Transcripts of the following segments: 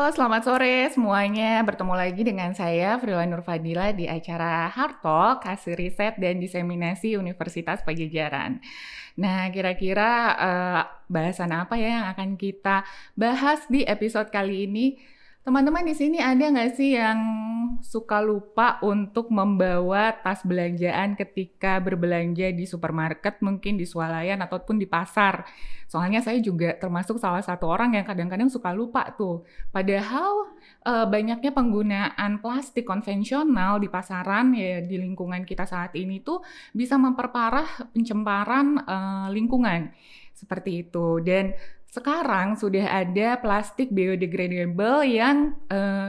Selamat sore semuanya. Bertemu lagi dengan saya, Frila Nurfadila, di acara Hard Talk, Hasil Riset dan Diseminasi Universitas Pajajaran. Nah, kira-kira bahasan apa ya yang akan kita bahas di episode kali ini? Teman-teman di sini ada nggak sih yang suka lupa untuk membawa tas belanjaan ketika berbelanja di supermarket, mungkin di swalayan ataupun di pasar? Soalnya saya juga termasuk salah satu orang yang kadang-kadang suka lupa tuh. Padahal banyaknya penggunaan plastik konvensional di pasaran ya di lingkungan kita saat ini tuh bisa memperparah pencemaran lingkungan seperti itu. Dan sekarang sudah ada plastik biodegradable yang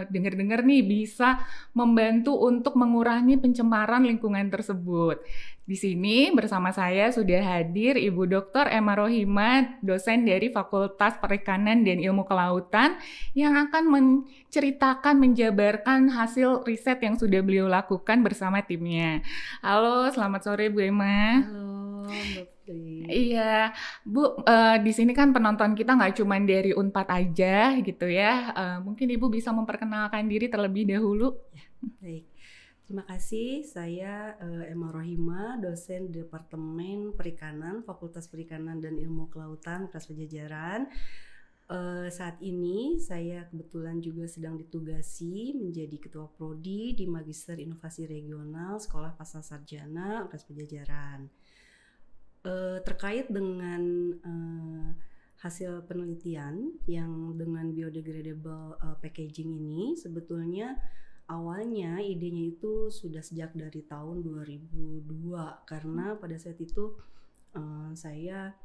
dengar-dengar nih bisa membantu untuk mengurangi pencemaran lingkungan tersebut. Di sini bersama saya sudah hadir Ibu Dr. Emma Rohimah, dosen dari Fakultas Perikanan dan Ilmu Kelautan yang akan menceritakan, menjabarkan hasil riset yang sudah beliau lakukan bersama timnya. Halo, selamat sore Bu Emma. Halo, Mbak Putri. Iya, Bu, di sini kan penonton kita nggak cuma dari Unpad aja gitu ya. Mungkin Ibu bisa memperkenalkan diri terlebih dahulu. Baik, terima kasih. Saya Emma Rohimah, dosen Departemen Perikanan, Fakultas Perikanan dan Ilmu Kelautan, Universitas Pajajaran. Saat ini saya kebetulan juga sedang ditugasi menjadi Ketua Prodi di Magister Inovasi Regional Sekolah Pasca Sarjana Universitas Pajajaran. Terkait dengan hasil penelitian yang dengan biodegradable packaging ini, sebetulnya awalnya idenya itu sudah sejak dari tahun 2002 karena pada saat itu saya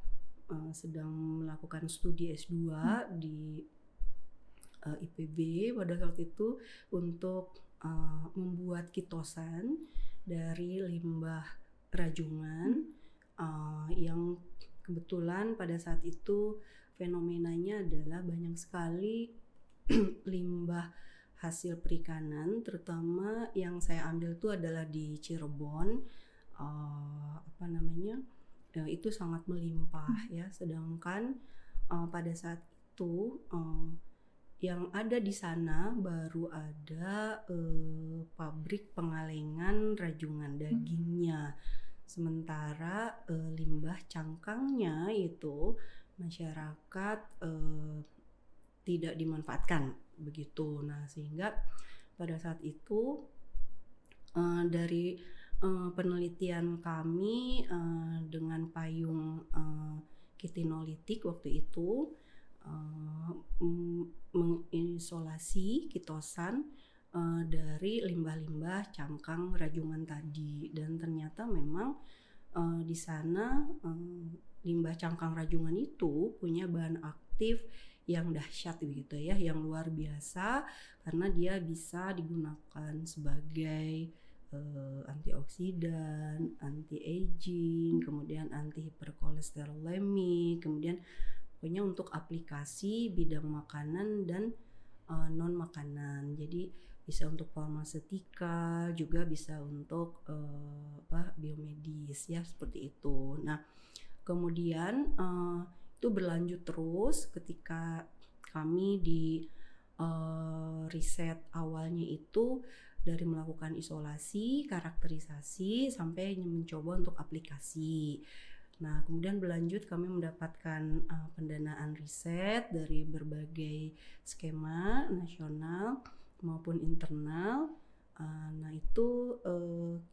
sedang melakukan studi S2 di IPB pada saat itu untuk membuat kitosan dari limbah rajungan yang kebetulan pada saat itu fenomenanya adalah banyak sekali limbah hasil perikanan, terutama yang saya ambil itu adalah di Cirebon, itu sangat melimpah ya. Sedangkan pada saat itu yang ada di sana baru ada pabrik pengalengan rajungan dagingnya. Sementara limbah cangkangnya itu masyarakat tidak dimanfaatkan begitu. Nah, sehingga pada saat itu dari penelitian kami dengan payung kitinolitik waktu itu mengisolasi kitosan dari limbah-limbah cangkang rajungan tadi, dan ternyata memang di sana limbah cangkang rajungan itu punya bahan aktif yang dahsyat begitu ya, yang luar biasa karena dia bisa digunakan sebagai antioksidan, anti-aging, kemudian anti-hiperkolesterolemik, kemudian pokoknya untuk aplikasi bidang makanan dan non makanan. Jadi bisa untuk farmaseutika, juga bisa untuk biomedis ya, seperti itu. Nah, kemudian itu berlanjut terus ketika kami di riset awalnya itu dari melakukan isolasi, karakterisasi sampai mencoba untuk aplikasi. Nah, kemudian berlanjut kami mendapatkan pendanaan riset dari berbagai skema nasional maupun internal. Nah, itu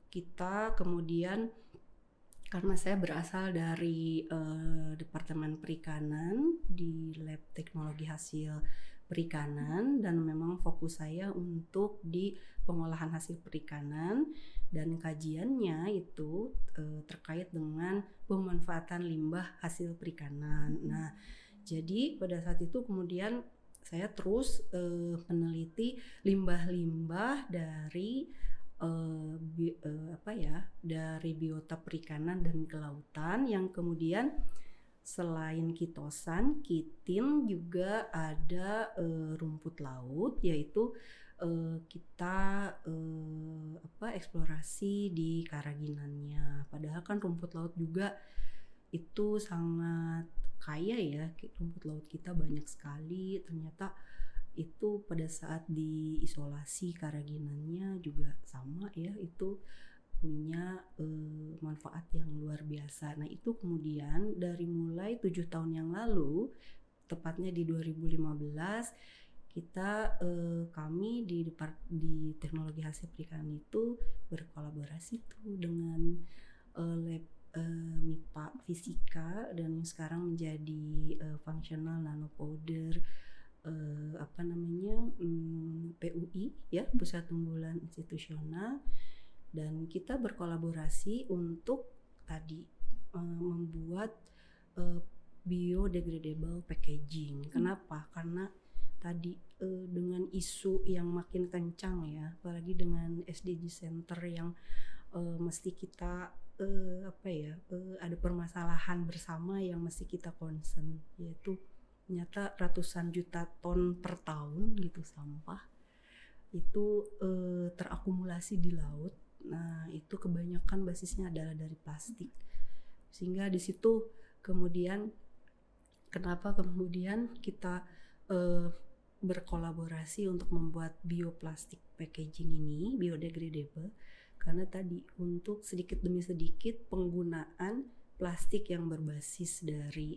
kita kemudian, karena saya berasal dari Departemen Perikanan di Lab Teknologi Hasil Perikanan, dan memang fokus saya untuk di pengolahan hasil perikanan, dan kajiannya itu terkait dengan pemanfaatan limbah hasil perikanan. Nah, jadi pada saat itu kemudian saya terus meneliti limbah-limbah dari dari biota perikanan dan kelautan, yang kemudian selain kitosan, kitin, juga ada rumput laut, yaitu kita eksplorasi di karaginannya. Padahal kan rumput laut juga itu sangat kaya ya, rumput laut kita banyak sekali. Ternyata itu pada saat diisolasi keraginannya juga sama ya, itu punya manfaat yang luar biasa. Nah itu kemudian dari mulai 7 tahun yang lalu, tepatnya di 2015, kami di teknologi hasil perikanan itu berkolaborasi tuh dengan lab MIPA Fisika, dan sekarang menjadi functional nanopowder PUI ya, Pusat Unggulan Institusional. Dan kita berkolaborasi untuk tadi membuat biodegradable packaging. Kenapa? Karena tadi dengan isu yang makin kencang ya, apalagi dengan SDG Center yang mesti kita ada permasalahan bersama yang mesti kita concern, yaitu ternyata ratusan juta ton per tahun gitu sampah itu terakumulasi di laut. Nah itu kebanyakan basisnya adalah dari plastik, sehingga di situ kemudian kenapa kemudian kita berkolaborasi untuk membuat bioplastik packaging ini biodegradable, karena tadi untuk sedikit demi sedikit penggunaan plastik yang berbasis dari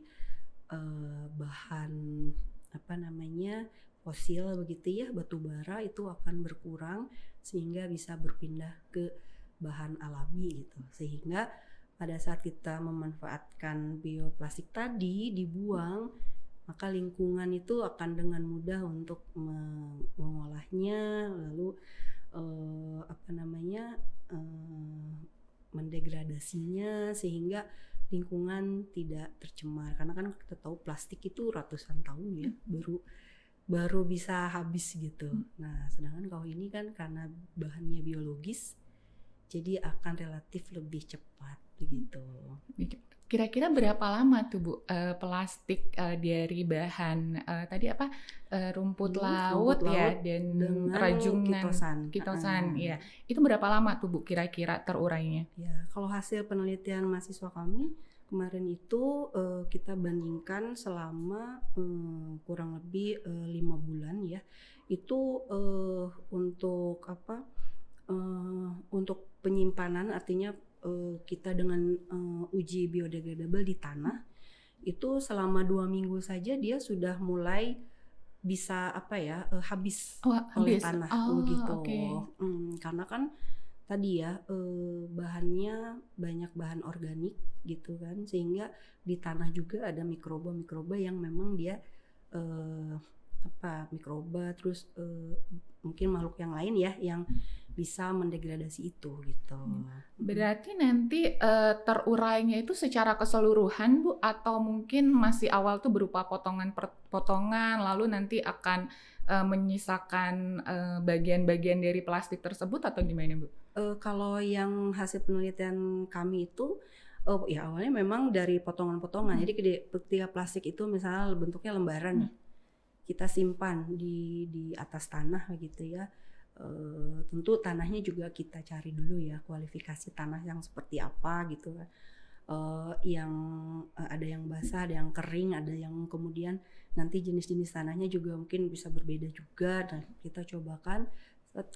bahan fosil begitu ya, batu bara, itu akan berkurang sehingga bisa berpindah ke bahan alami gitu. Sehingga pada saat kita memanfaatkan bioplastik tadi dibuang, maka lingkungan itu akan dengan mudah untuk mengolahnya, lalu mendegradasinya sehingga lingkungan tidak tercemar. Karena kan kita tahu plastik itu ratusan tahun ya baru bisa habis gitu. Nah, sedangkan kalau ini kan karena bahannya biologis, jadi akan relatif lebih cepat begitu. Kira-kira berapa lama tuh Bu plastik dari bahan tadi rumput laut ya dan rajungan kitosan ya. Itu berapa lama tuh Bu kira-kira terurainya? Ya, kalau hasil penelitian mahasiswa kami kemarin itu kita bandingkan selama kurang lebih 5 bulan ya. Itu untuk untuk penyimpanan, artinya kita dengan uji biodegradable di tanah itu selama 2 minggu saja dia sudah mulai bisa habis oleh tanah begitu. Okay. Karena kan tadi ya bahannya banyak bahan organik gitu kan, sehingga di tanah juga ada mikroba yang memang dia mikroba, terus mungkin makhluk yang lain ya yang bisa mendegradasi itu gitu. Berarti nanti terurainya itu secara keseluruhan Bu, atau mungkin masih awal tuh berupa potongan lalu nanti akan menyisakan bagian-bagian dari plastik tersebut atau gimana Bu? Kalau yang hasil penelitian kami itu ya awalnya memang dari potongan-potongan. Jadi ketika plastik itu misalnya bentuknya lembaran nih, kita simpan di atas tanah begitu ya. Tentu tanahnya juga kita cari dulu ya, kualifikasi tanah yang seperti apa gitu kan. Yang ada yang basah, ada yang kering, ada yang kemudian nanti jenis-jenis tanahnya juga mungkin bisa berbeda juga, dan kita cobakan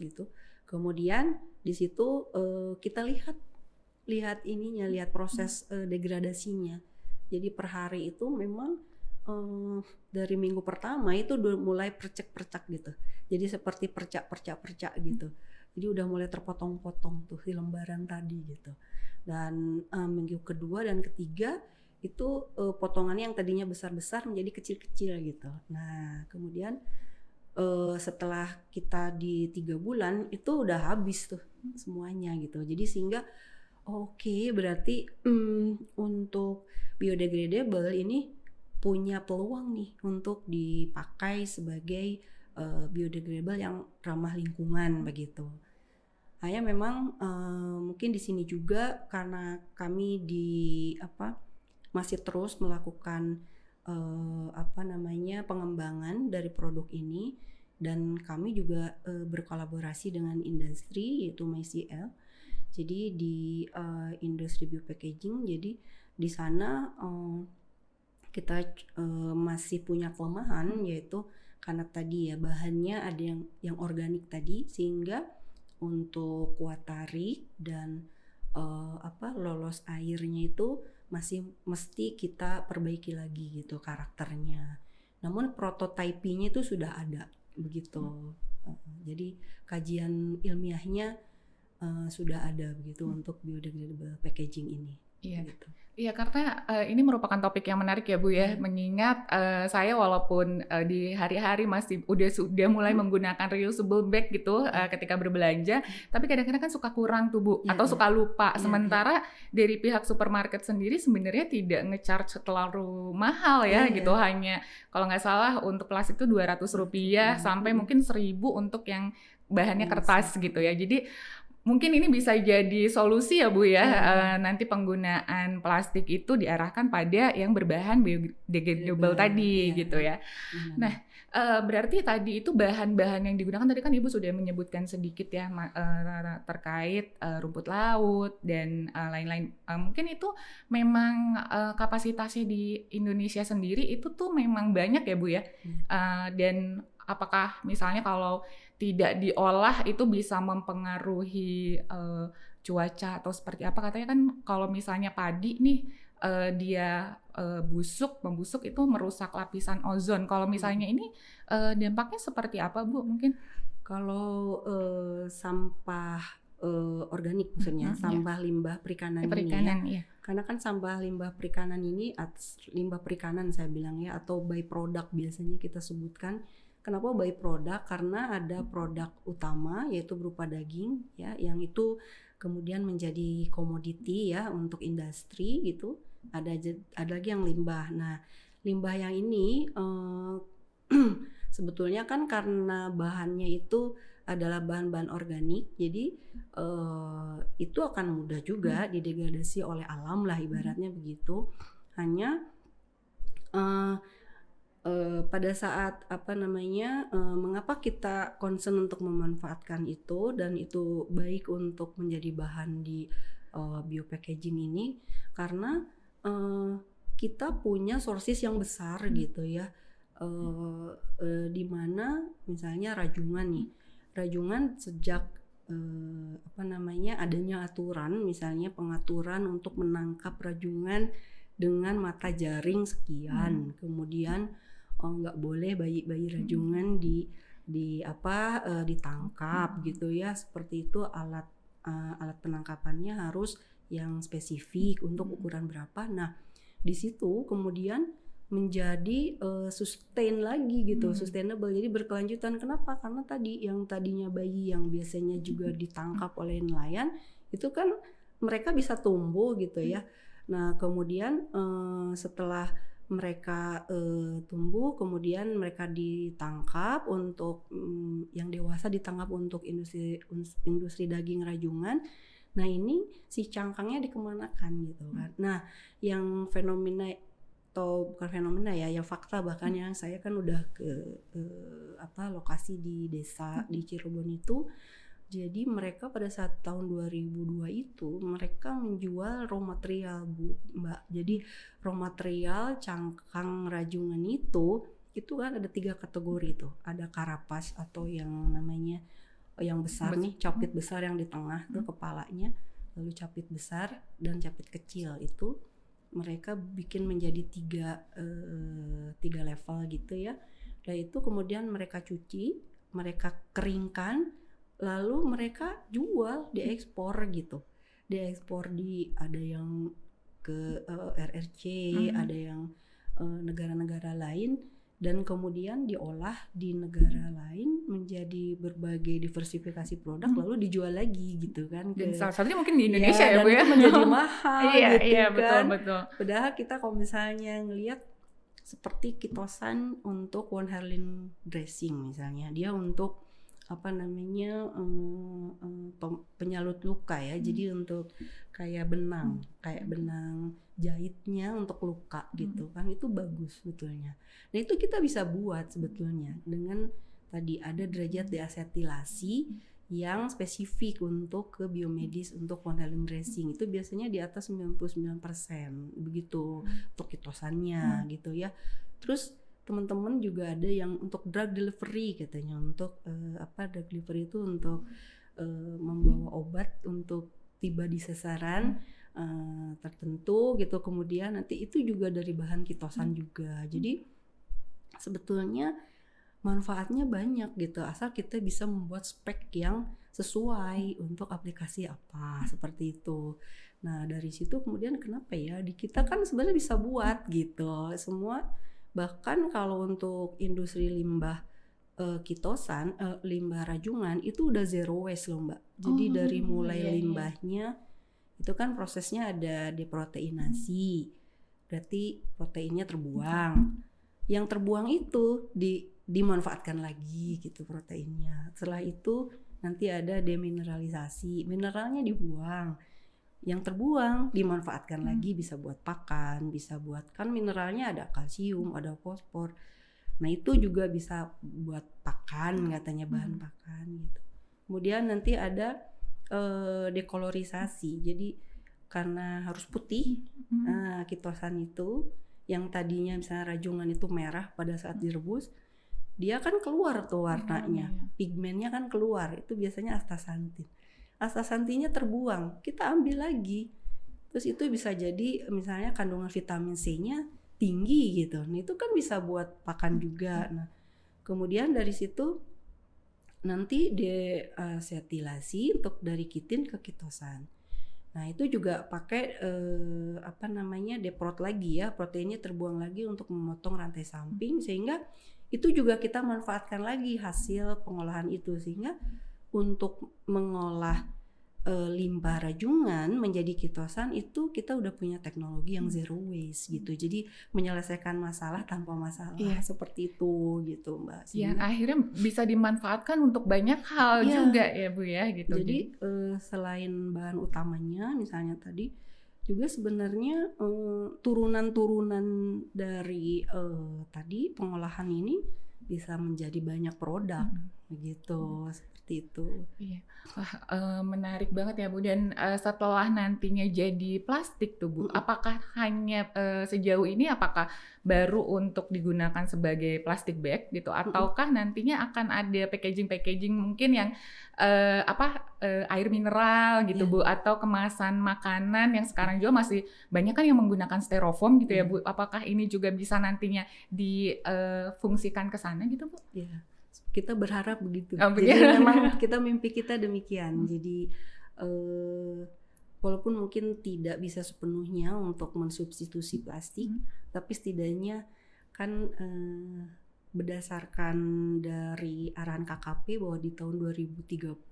gitu. Kemudian di situ kita lihat proses degradasinya. Jadi per hari itu memang dari minggu pertama itu udah mulai percak-percak gitu. Jadi seperti percak gitu. Jadi udah mulai terpotong-potong tuh si lembaran tadi gitu. Dan minggu kedua dan ketiga itu potongannya yang tadinya besar-besar menjadi kecil-kecil gitu. Nah kemudian setelah kita di 3 bulan itu udah habis tuh semuanya gitu. Jadi sehingga berarti untuk biodegradable ini punya peluang nih untuk dipakai sebagai biodegradable yang ramah lingkungan begitu. Hanya memang mungkin di sini juga karena kami masih terus melakukan pengembangan dari produk ini, dan kami juga berkolaborasi dengan industri yaitu MyCL. Jadi di industri biopackaging, jadi di sana kita masih punya kelemahan, yaitu karena tadi ya bahannya ada yang organik tadi, sehingga untuk kuat tarik dan lolos airnya itu masih mesti kita perbaiki lagi gitu karakternya. Namun prototypingnya itu sudah ada begitu. Jadi kajian ilmiahnya sudah ada begitu untuk biodegradable packaging ini. Iya. Gitu. Iya, karena ini merupakan topik yang menarik ya Bu ya, mengingat saya walaupun di hari-hari masih sudah mulai menggunakan reusable bag gitu ketika berbelanja, tapi kadang-kadang kan suka kurang tuh Bu, atau suka lupa. Sementara dari pihak supermarket sendiri sebenarnya tidak nge-charge terlalu mahal ya gitu, hanya kalau nggak salah untuk plastik itu Rp200 sampai mungkin 1.000 untuk yang bahannya kertas gitu ya. Jadi mungkin ini bisa jadi solusi ya Bu ya, nanti penggunaan plastik itu diarahkan pada yang berbahan biodegradable tadi gitu ya. Nah, berarti tadi itu bahan-bahan yang digunakan tadi kan Ibu sudah menyebutkan sedikit ya terkait rumput laut dan lain-lain. Mungkin itu memang kapasitasnya di Indonesia sendiri itu tuh memang banyak ya Bu ya. Dan apakah misalnya kalau tidak diolah itu bisa mempengaruhi cuaca atau seperti apa? Katanya kan kalau misalnya padi nih dia membusuk itu merusak lapisan ozon. Kalau misalnya ini dampaknya seperti apa Bu mungkin? Kalau sampah organik maksudnya, sampah limbah perikanan ini ya. Karena kan sampah limbah perikanan ini, limbah perikanan saya bilang ya, atau byproduct biasanya kita sebutkan. Kenapa byproduct? Karena ada produk utama yaitu berupa daging ya, yang itu kemudian menjadi komoditi ya untuk industri gitu. Ada lagi yang limbah. Nah, limbah yang ini sebetulnya kan karena bahannya itu adalah bahan-bahan organik, jadi itu akan mudah juga didegradasi oleh alam lah ibaratnya begitu. Hanya pada saat mengapa kita concern untuk memanfaatkan itu dan itu baik untuk menjadi bahan di biopackaging ini, karena kita punya sources yang besar gitu ya, di mana misalnya rajungan sejak adanya aturan, misalnya pengaturan untuk menangkap rajungan dengan mata jaring sekian, kemudian nggak boleh bayi rajungan ditangkap gitu ya, seperti itu. Alat penangkapannya harus yang spesifik untuk ukuran berapa. Nah, di situ kemudian menjadi sustain lagi gitu, sustainable, jadi berkelanjutan. Kenapa? Karena tadi yang tadinya bayi yang biasanya juga ditangkap oleh nelayan itu kan mereka bisa tumbuh gitu ya. Nah, kemudian setelah mereka tumbuh, kemudian mereka ditangkap untuk yang dewasa, ditangkap untuk industri daging rajungan. Nah, ini si cangkangnya dikemanakan gitu kan. Nah, yang fenomena atau bukan fenomena ya, yang fakta bahkan yang saya kan udah ke lokasi di desa di Cirebon itu. Jadi mereka pada saat tahun 2002 itu mereka menjual raw material Mbak. Jadi raw material cangkang rajungan itu kan ada 3 kategori tuh. Ada karapas atau yang namanya yang besar nih, capit besar yang di tengah tuh kepalanya, lalu capit besar dan capit kecil. Itu mereka bikin menjadi 3 level gitu ya. Dan itu kemudian mereka cuci, mereka keringkan, lalu mereka jual, diekspor gitu. Diekspor ada yang ke RRC, ada yang negara-negara lain, dan kemudian diolah di negara lain menjadi berbagai diversifikasi produk, lalu dijual lagi gitu kan. Dan salah satunya mungkin di Indonesia ya Bu ya. Menjadi mahal gitu kan. Betul. Padahal kita kalau misalnya ngelihat seperti kitosan untuk One Herling dressing misalnya, dia untuk penyalut luka ya, jadi untuk kayak benang jahitnya untuk luka gitu kan, itu bagus sebetulnya. Nah, itu kita bisa buat sebetulnya dengan tadi ada derajat deasetilasi yang spesifik untuk ke biomedis, untuk One Herling dressing itu biasanya di atas 99% begitu untuk kitosannya gitu ya. Terus teman-teman juga ada yang untuk drug delivery katanya, untuk drug delivery itu untuk membawa obat untuk tiba di sasaran tertentu gitu, kemudian nanti itu juga dari bahan kitosan juga. Jadi sebetulnya manfaatnya banyak gitu, asal kita bisa membuat spek yang sesuai untuk aplikasi apa, seperti itu. Nah dari situ kemudian kenapa ya di kita kan sebenarnya bisa buat gitu semua, bahkan kalau untuk industri limbah kitosan, limbah rajungan itu udah zero waste loh Mbak. Jadi dari mulai limbahnya itu kan prosesnya ada deproteinasi, berarti proteinnya terbuang. Yang terbuang itu dimanfaatkan lagi gitu proteinnya. Setelah itu nanti ada demineralisasi, mineralnya dibuang. Yang terbuang dimanfaatkan lagi, bisa buat pakan, bisa buat, kan mineralnya ada kalsium, ada fosfor. Nah itu juga bisa buat pakan katanya, bahan pakan gitu. Kemudian nanti ada dekolorisasi, jadi karena harus putih, kitosan itu yang tadinya misalnya rajungan itu merah pada saat direbus, dia kan keluar tuh warnanya, pigmennya kan keluar, itu biasanya astaxanthin. Astaxanthinnya terbuang, kita ambil lagi, terus itu bisa jadi misalnya kandungan vitamin C-nya tinggi gitu, nah itu kan bisa buat pakan juga. Nah kemudian dari situ nanti deasetilasi untuk dari kitin ke kitosan. Nah itu juga pakai deprot lagi ya, proteinnya terbuang lagi untuk memotong rantai samping, sehingga itu juga kita manfaatkan lagi hasil pengolahan itu, sehingga untuk mengolah limbah rajungan menjadi kitosan itu kita udah punya teknologi yang zero waste gitu, jadi menyelesaikan masalah tanpa masalah, seperti itu gitu Mbak. Yang akhirnya bisa dimanfaatkan untuk banyak hal juga ya Bu ya gitu. Jadi selain bahan utamanya misalnya tadi juga sebenarnya turunan-turunan dari tadi pengolahan ini bisa menjadi banyak produk begitu, seperti itu. Iya. Wah, menarik banget ya Bu. Dan setelah nantinya jadi plastik tuh Bu, apakah hanya sejauh ini apakah baru untuk digunakan sebagai plastik bag gitu, ataukah nantinya akan ada packaging mungkin yang air mineral gitu Bu, atau kemasan makanan yang sekarang juga masih banyak kan yang menggunakan styrofoam gitu ya Bu. Apakah ini juga bisa nantinya difungsikan ke sana gitu Bu? Iya. Kita berharap begitu. Jadi memang kita mimpi kita demikian. Jadi walaupun mungkin tidak bisa sepenuhnya untuk mensubstitusi plastik, tapi setidaknya kan berdasarkan dari arahan KKP bahwa di tahun 2035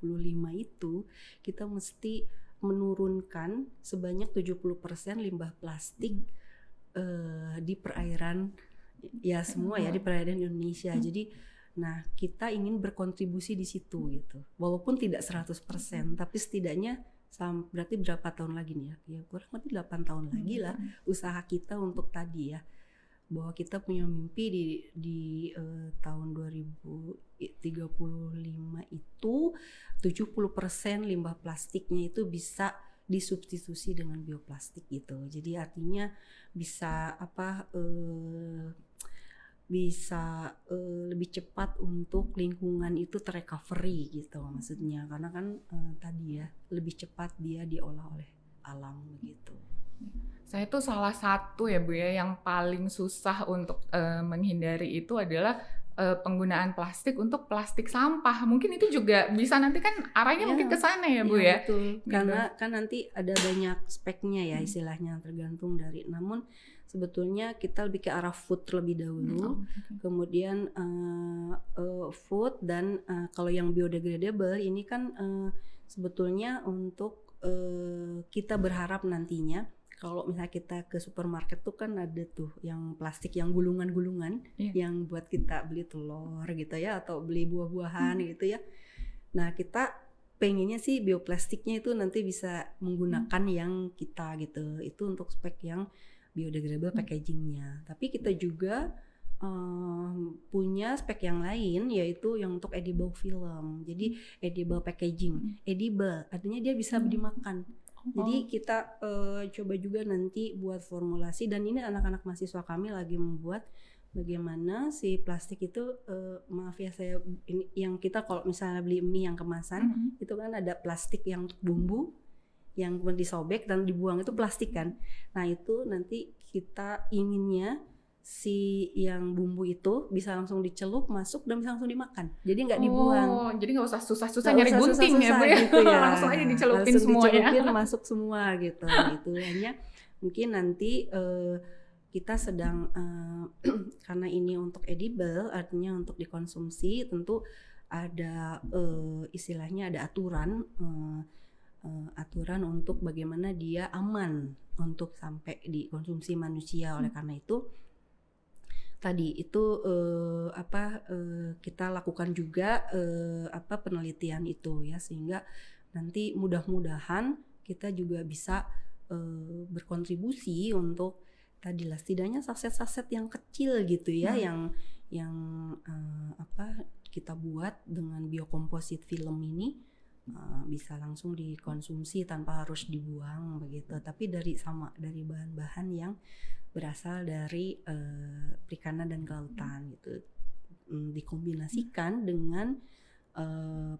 itu kita mesti menurunkan sebanyak 70% limbah plastik di perairan ya semua ya, di perairan Indonesia. Jadi nah, kita ingin berkontribusi di situ gitu. Walaupun tidak 100%, tapi setidaknya berarti berapa tahun lagi nih ya? Ya kurang lebih 8 tahun lagi lah usaha kita untuk tadi ya. Bahwa kita punya mimpi di tahun 2035 itu 70% limbah plastiknya itu bisa disubstitusi dengan bioplastik gitu. Jadi artinya bisa bisa lebih cepat untuk lingkungan itu terrecovery gitu maksudnya, karena kan tadi ya lebih cepat dia diolah oleh alam begitu. Saya tuh salah satu ya Bu ya yang paling susah untuk menghindari itu adalah penggunaan plastik untuk plastik sampah. Mungkin itu juga bisa nanti kan arahnya mungkin ke sana ya Bu ya. Betul. Karena kan nanti ada banyak speknya ya istilahnya, tergantung dari, namun sebetulnya kita lebih ke arah food terlebih dahulu, kemudian food, dan kalau yang biodegradable ini kan sebetulnya untuk kita berharap nantinya kalau misalnya kita ke supermarket tuh kan ada tuh yang plastik yang gulungan-gulungan yang buat kita beli telur gitu ya, atau beli buah-buahan gitu ya. Nah kita pengennya sih bioplastiknya itu nanti bisa menggunakan yang kita gitu, itu untuk spek yang biodegradable packagingnya. Tapi kita juga punya spek yang lain, yaitu yang untuk edible film. Jadi edible packaging, edible artinya dia bisa dimakan. Jadi kita coba juga nanti buat formulasi, dan ini anak-anak mahasiswa kami lagi membuat bagaimana si plastik itu maaf ya saya ini yang kita kalau misalnya beli mie yang kemasan itu kan ada plastik yang untuk bumbu yang kemudian disobek dan dibuang itu plastik kan. Nah itu nanti kita inginnya si yang bumbu itu bisa langsung dicelup masuk dan bisa langsung dimakan. Jadi nggak dibuang. Oh, jadi nggak usah susah-susah Nggak nyari usah gunting ya susah-susah Bu ya. gitu ya. Langsung aja dicelupin Langsung semua ya. dicelupin masuk semua gitu. Itu hanya mungkin nanti kita sedang karena ini untuk edible artinya untuk dikonsumsi tentu ada istilahnya ada aturan untuk bagaimana dia aman untuk sampai dikonsumsi manusia. Oleh karena itu tadi itu kita lakukan juga penelitian itu ya sehingga nanti mudah-mudahan kita juga bisa berkontribusi untuk tadilah setidaknya saset-saset yang kecil gitu ya yang kita buat dengan biokomposit film ini bisa langsung dikonsumsi tanpa harus dibuang begitu, tapi dari bahan-bahan yang berasal dari perikanan dan kelautan gitu, dikombinasikan dengan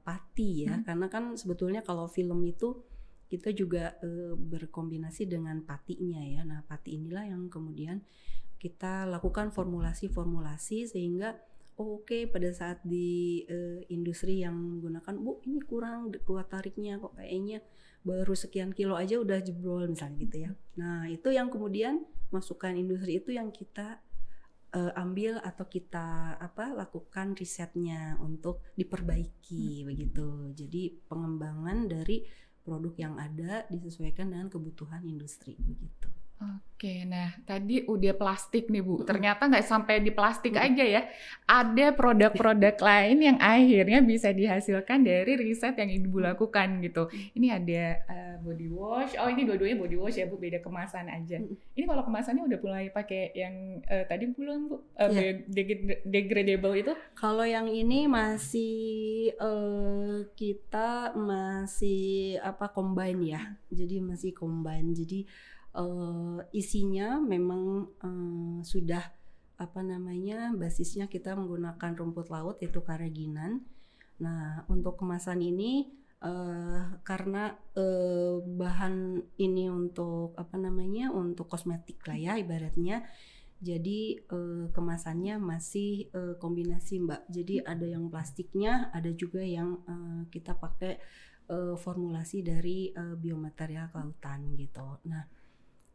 pati ya, karena kan sebetulnya kalau film itu kita juga berkombinasi dengan patinya ya. Nah pati inilah yang kemudian kita lakukan formulasi sehingga oke, pada saat di industri yang menggunakan Bu ini kurang kuat tariknya kok kayaknya baru sekian kilo aja udah jebrol misalnya gitu ya. Nah itu yang kemudian masukan industri itu yang kita ambil atau kita lakukan risetnya untuk diperbaiki begitu. Jadi pengembangan dari produk yang ada disesuaikan dengan kebutuhan industri begitu. Oke, nah tadi udah plastik nih Bu, ternyata nggak sampai di plastik aja ya, ada produk-produk lain yang akhirnya bisa dihasilkan dari riset yang Ibu lakukan gitu. Ini ada body wash, oh ini dua-duanya body wash ya Bu, beda kemasan aja. Ini kalau kemasannya udah mulai pakai yang tadi belum Bu, degradable itu? Kalau yang ini masih kita masih combine ya, jadi masih combine, jadi isinya memang sudah basisnya kita menggunakan rumput laut yaitu karaginan. Nah untuk kemasan ini karena bahan ini untuk untuk kosmetik lah ya ibaratnya, jadi kemasannya masih kombinasi Mbak, jadi ada yang plastiknya, ada juga yang kita pakai formulasi dari biomaterial kelautan gitu. Nah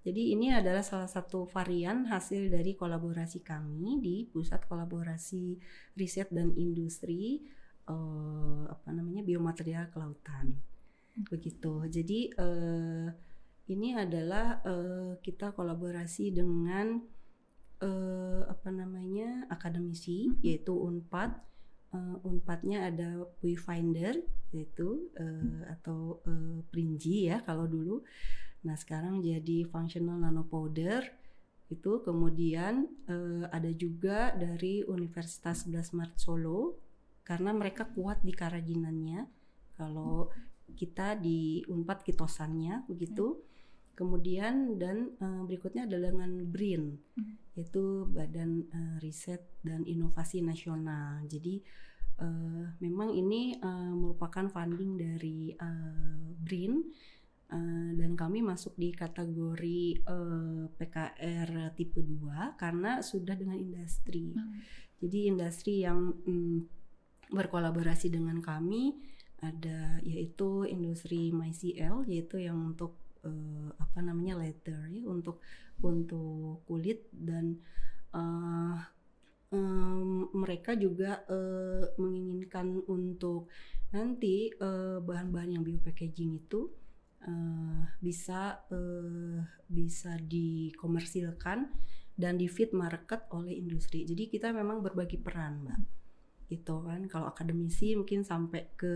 jadi ini adalah salah satu varian hasil dari kolaborasi kami di Pusat Kolaborasi Riset dan Industri biomaterial kelautan. Begitu. Jadi ini adalah kita kolaborasi dengan akademisi yaitu Unpad. Unpadnya ada Wayfinder yaitu atau Prinji ya kalau dulu. Nah sekarang jadi functional nanopowder itu, kemudian ada juga dari Universitas 11 Maret Solo karena mereka kuat di karaginannya, kalau kita di Unpad kitosannya begitu. Kemudian dan berikutnya adalah dengan BRIN yaitu Badan Riset dan Inovasi Nasional. Jadi memang ini merupakan funding dari BRIN. Dan kami masuk di kategori PKR tipe 2 karena sudah dengan industri. Jadi industri yang berkolaborasi dengan kami ada yaitu industri MyCL, yaitu yang untuk leather ya, untuk kulit, dan mereka juga menginginkan untuk nanti bahan-bahan yang biopackaging itu bisa dikomersilkan dan di feed market oleh industri. Jadi kita memang berbagi peran Mbak, gitu kan. Kalau akademisi mungkin sampai ke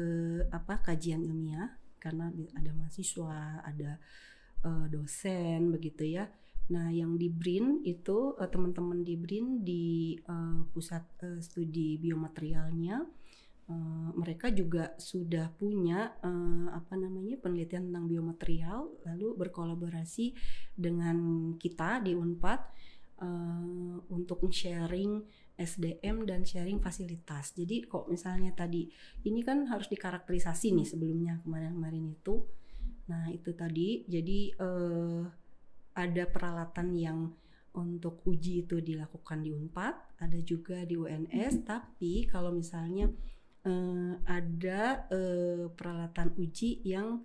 kajian ilmiah karena ada mahasiswa, ada dosen begitu ya. Nah yang di BRIN itu teman-teman di BRIN di pusat studi biomaterialnya, mereka juga sudah punya penelitian tentang biomaterial, lalu berkolaborasi dengan kita di Unpad untuk sharing SDM dan sharing fasilitas. Jadi kok misalnya tadi ini kan harus dikarakterisasi nih sebelumnya kemarin itu. Nah itu tadi jadi ada peralatan yang untuk uji itu dilakukan di Unpad, ada juga di UNS. Tapi kalau misalnya ada peralatan uji yang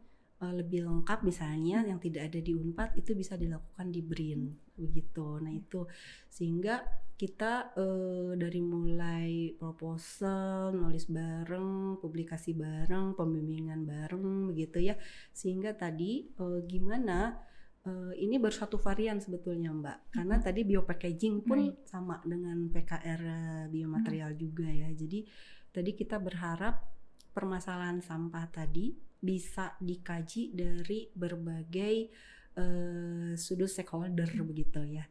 lebih lengkap misalnya yang tidak ada di Unpad, itu bisa dilakukan di BRIN begitu. Nah itu sehingga kita dari mulai proposal, nulis bareng, publikasi bareng, pembimbingan bareng begitu ya, sehingga tadi gimana ini baru satu varian sebetulnya Mbak, karena tadi biopackaging pun sama dengan PKR biomaterial juga ya. Jadi tadi kita berharap permasalahan sampah tadi bisa dikaji dari berbagai sudut stakeholder begitu ya.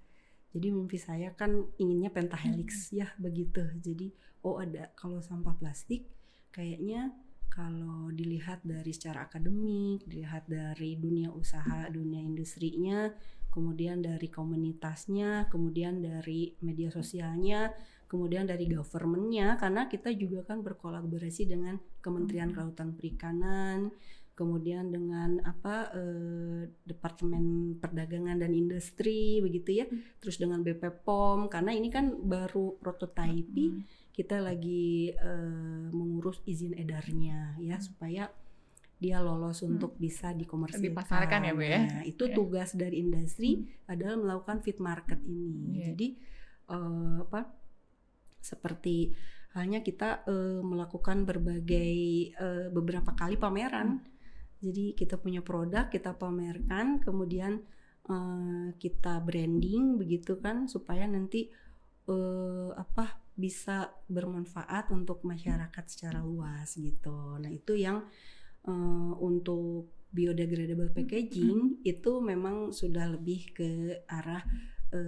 Jadi mimpi saya kan inginnya pentahelix ya begitu. Jadi ada kalau sampah plastik kayaknya kalau dilihat dari secara akademik, dilihat dari dunia usaha, dunia industrinya, kemudian dari komunitasnya, kemudian dari media sosialnya, kemudian dari government-nya, karena kita juga kan berkolaborasi dengan Kementerian Kelautan Perikanan, kemudian dengan Departemen Perdagangan dan Industri begitu ya, terus dengan BP POM, karena ini kan baru prototipe, kita lagi mengurus izin edarnya ya supaya dia lolos untuk bisa dikomersilkan. Dipasarkan ya Bu ya. Nah, itu tugas dari industri adalah melakukan fit market ini. Jadi seperti halnya kita melakukan beberapa kali pameran. Jadi kita punya produk, kita pamerkan, kemudian kita branding begitu kan supaya nanti bisa bermanfaat untuk masyarakat secara luas gitu. Nah itu yang untuk biodegradable packaging itu memang sudah lebih ke arah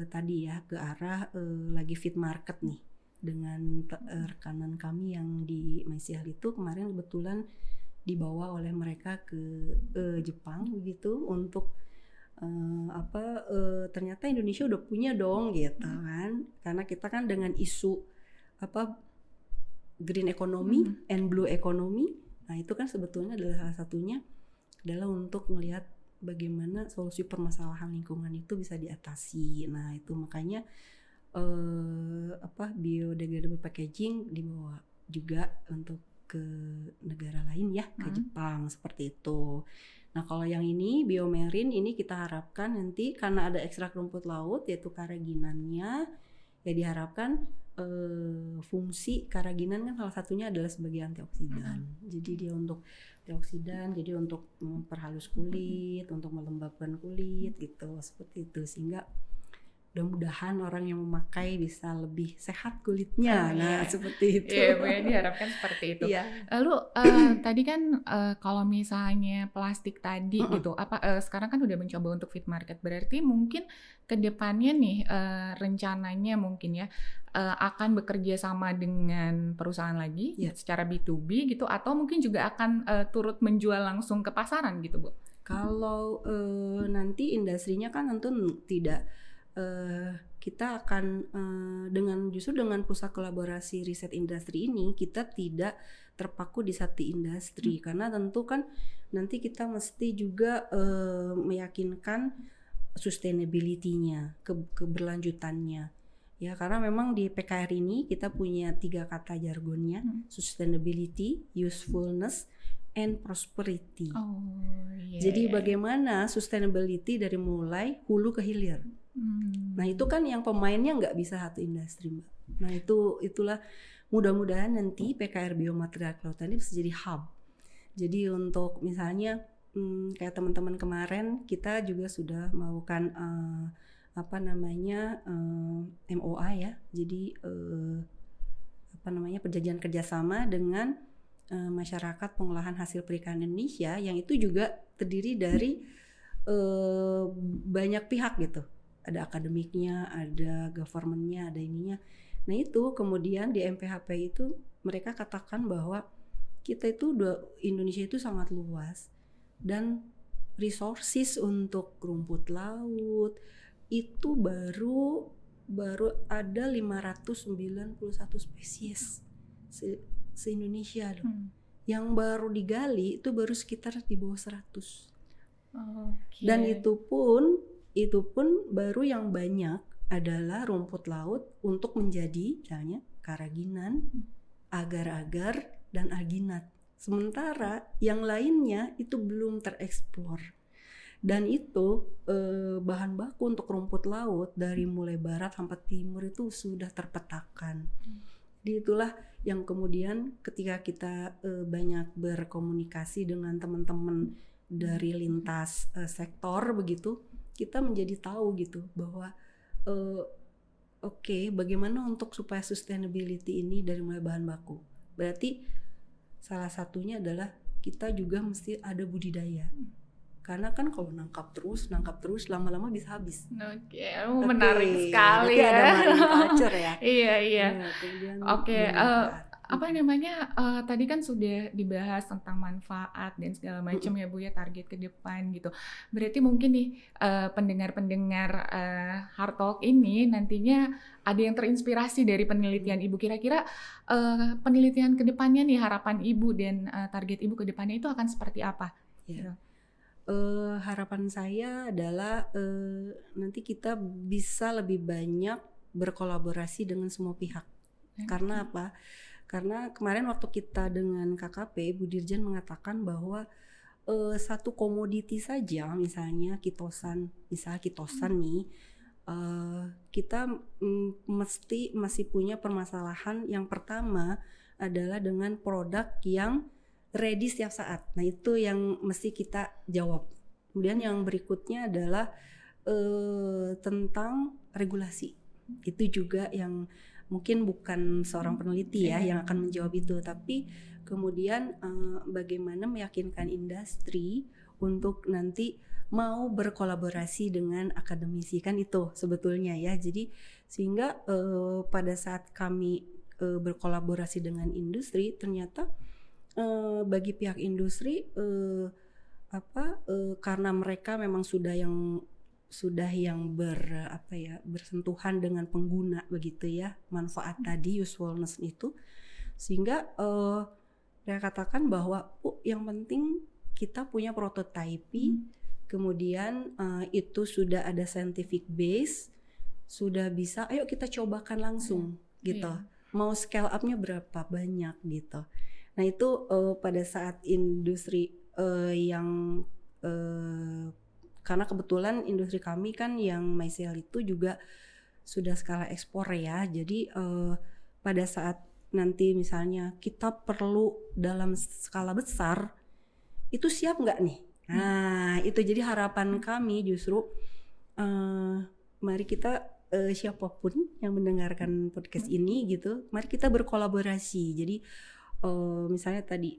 tadi ya, ke arah lagi fit market nih dengan rekanan kami yang di MyCL itu kemarin kebetulan dibawa oleh mereka ke Jepang begitu untuk ternyata Indonesia udah punya dong gitu kan, karena kita kan dengan isu green economy and blue economy. Nah itu kan sebetulnya adalah salah satunya adalah untuk melihat bagaimana solusi permasalahan lingkungan itu bisa diatasi. Nah itu makanya biodegradable packaging dibawa juga untuk ke negara lain ya, ke Jepang seperti itu. Nah kalau yang ini biomarine ini kita harapkan nanti karena ada ekstrak rumput laut yaitu karaginannya ya, diharapkan fungsi karaginan kan salah satunya adalah sebagai antioksidan. Jadi dia untuk antioksidan, jadi untuk memperhalus kulit, untuk melembabkan kulit gitu, seperti itu, sehingga mudah-mudahan orang yang memakai bisa lebih sehat kulitnya. Nah seperti itu. Iya Bu ya, diharapkan seperti itu. Lalu tadi kan kalau misalnya plastik tadi gitu, sekarang kan udah mencoba untuk fit market, berarti mungkin kedepannya nih rencananya mungkin ya akan bekerja sama dengan perusahaan lagi secara B2B gitu, atau mungkin juga akan turut menjual langsung ke pasaran gitu Bu? Kalau nanti industrinya kan tentu tidak. Kita akan dengan pusat kolaborasi riset industri ini kita tidak terpaku di satu industri, karena tentu kan nanti kita mesti juga meyakinkan sustainability-nya, keberlanjutannya ya, karena memang di PKR ini kita punya 3 kata jargonnya, sustainability, usefulness, and prosperity. Jadi bagaimana sustainability dari mulai hulu ke hilir. Nah itu kan yang pemainnya nggak bisa satu industri Mbak. Nah itulah mudah-mudahan nanti PKR biomaterial kelautan ini bisa jadi hub. Jadi untuk misalnya kayak teman-teman kemarin kita juga sudah melakukan MOA ya. Jadi perjanjian kerjasama dengan masyarakat pengolahan hasil perikanan Indonesia, yang itu juga terdiri dari banyak pihak gitu. Ada akademiknya, ada government-nya, ada ininya. Nah itu kemudian di MPHP itu mereka katakan bahwa kita itu Indonesia itu sangat luas dan resources untuk rumput laut itu baru baru ada 591 spesies se-Indonesia loh. Yang baru digali itu baru sekitar di bawah 100. Dan itu pun baru yang banyak adalah rumput laut untuk menjadi misalnya karaginan, agar-agar, dan alginat. Sementara yang lainnya itu belum tereksplor. Dan itu bahan baku untuk rumput laut dari mulai barat sampai timur itu sudah terpetakan. Jadi itulah yang kemudian ketika kita banyak berkomunikasi dengan teman-teman dari lintas sektor begitu, kita menjadi tahu gitu bahwa oke, bagaimana untuk supaya sustainability ini dari mulai bahan baku. Berarti salah satunya adalah kita juga mesti ada budidaya. Karena kan kalau nangkap terus lama-lama bisa habis. Oke, menarik sekali ya. Ada marine culture ya. Iya. Kemudian Oke, apa namanya? Tadi kan sudah dibahas tentang manfaat dan segala macam ya Bu ya, target ke depan gitu. Berarti mungkin nih pendengar-pendengar Heart Talk ini nantinya ada yang terinspirasi dari penelitian Ibu. Kira-kira penelitian ke depannya nih, harapan Ibu dan target Ibu ke depannya itu akan seperti apa? Ya. Harapan saya adalah nanti kita bisa lebih banyak berkolaborasi dengan semua pihak. Karena apa? Karena kemarin waktu kita dengan KKP, Bu Dirjen mengatakan bahwa satu komoditi saja, misalnya kitosan nih, kita mesti masih punya permasalahan. Yang pertama adalah dengan produk yang ready setiap saat. Nah itu yang mesti kita jawab. Kemudian yang berikutnya adalah tentang regulasi. Itu juga yang mungkin bukan seorang peneliti ya yang akan menjawab itu, tapi kemudian bagaimana meyakinkan industri untuk nanti mau berkolaborasi dengan akademisi, kan itu sebetulnya ya. Jadi sehingga pada saat kami berkolaborasi dengan industri, ternyata bagi pihak industri karena mereka memang sudah yang bersentuhan dengan pengguna begitu ya, manfaat tadi, usefulness itu, sehingga mereka katakan bahwa yang penting kita punya prototyping, kemudian itu sudah ada scientific base, sudah bisa, ayo kita cobakan langsung gitu. Mau scale up-nya berapa banyak gitu. Nah itu pada saat industri karena kebetulan industri kami kan yang MyCell itu juga sudah skala ekspor ya. Jadi pada saat nanti misalnya kita perlu dalam skala besar, itu siap nggak nih? Nah itu jadi harapan kami justru mari kita siapapun yang mendengarkan podcast ini gitu, mari kita berkolaborasi. Jadi misalnya tadi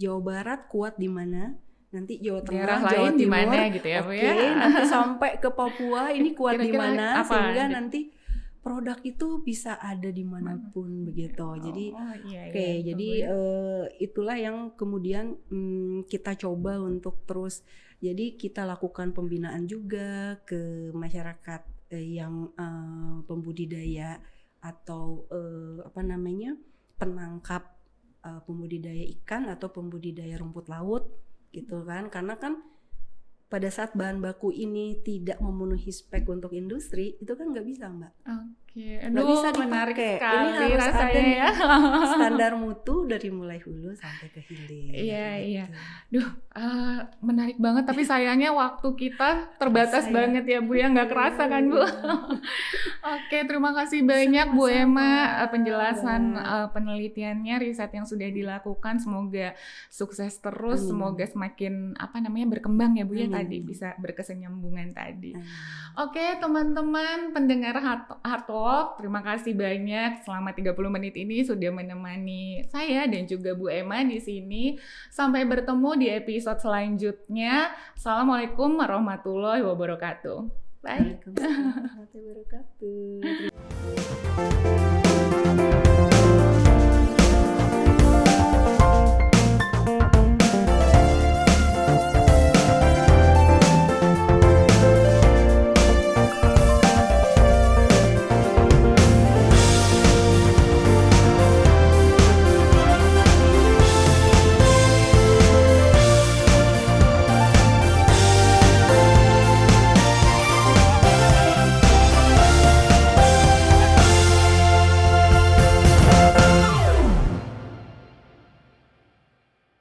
Jawa Barat kuat di mana, nanti Jawa Tengah, Jawa Timur gitu ya, Bu ya. Nanti sampai ke Papua ini kuat di mana, sehingga nanti produk itu bisa ada dimanapun begitu. Jadi jadi itulah yang kemudian kita coba untuk terus. Jadi kita lakukan pembinaan juga ke masyarakat yang pembudidaya atau penangkap pembudidaya ikan atau pembudidaya rumput laut gitu kan. Karena kan pada saat bahan baku ini tidak memenuhi spek untuk industri, itu kan nggak bisa Mbak. Nggak bisa dipakai. Ini harus ada ya. Standar mutu dari mulai hulu sampai ke hilir. Iya. Menarik banget. Tapi sayangnya waktu kita terbatas banget ya Bu ya, nggak kerasa kan Bu. Oke, terima kasih banyak Bu Emma penjelasan penelitiannya, riset yang sudah dilakukan. Semoga sukses terus. Semoga semakin berkembang ya Bu ya, tadi bisa berkesinambungan tadi. Oke, teman-teman pendengar Heart Talk, terima kasih banyak selama 30 menit ini sudah menemani saya dan juga Bu Emma di sini. Sampai bertemu di episode selanjutnya. Assalamualaikum warahmatullahi wabarakatuh. Bye. Waalaikumsalam warahmatullahi wabarakatuh.